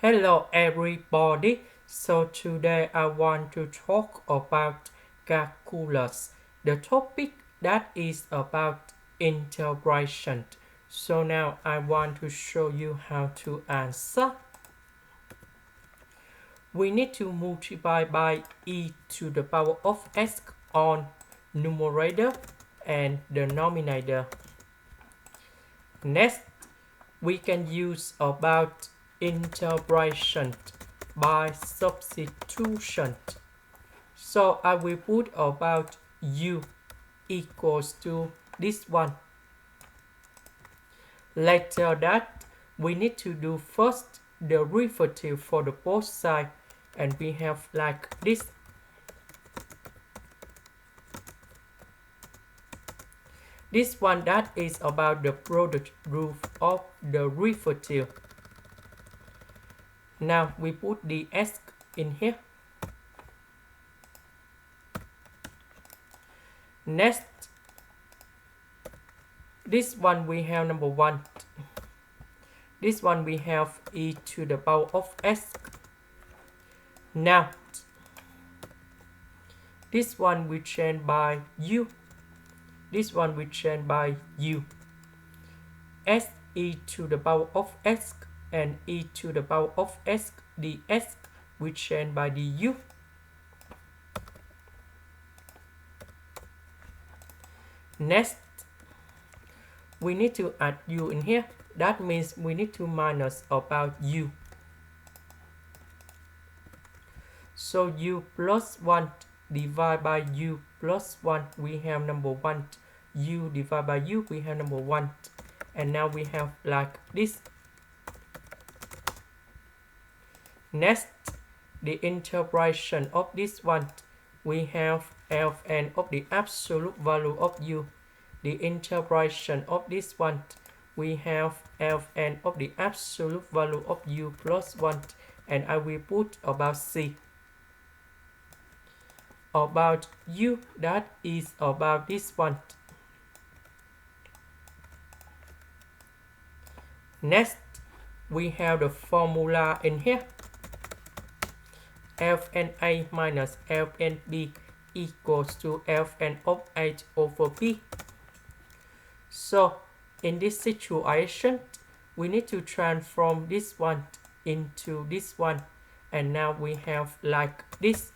Hello everybody. So today I want to talk about calculus. The topic that is about integration. So now I want to show you how to answer. We need to multiply by e to the power of x on numerator and denominator. Next, we can use about integration by substitution. So I will put about u equals to this one. Later that, we need to do first the derivative for the both sides, and we have like this. This one that is about the product rule of the derivative. Now we put the s in here. Next, this one we have number 1. This one we have e to the power of s. Now, this one we change by u. This one we change by u. S e to the power of s and e to the power of s. The s we change by the u. Next, we need to add u in here. That means we need to minus about u. So u plus 1 divided by u plus 1, we have number 1. U divided by u, we have number 1. And now we have like this. Next, the integration of this one, we have Ln of the absolute value of u. The integration of this one, we have Ln of the absolute value of u plus 1. And I will put about c. About u, that is about this one. Next, we have the formula in here. Ln a minus Ln b equals to Ln of h over b. So, in this situation, we need to transform this one into this one. And now we have like this.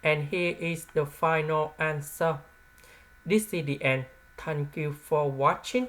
And here is the final answer. This is the end. Thank you for watching.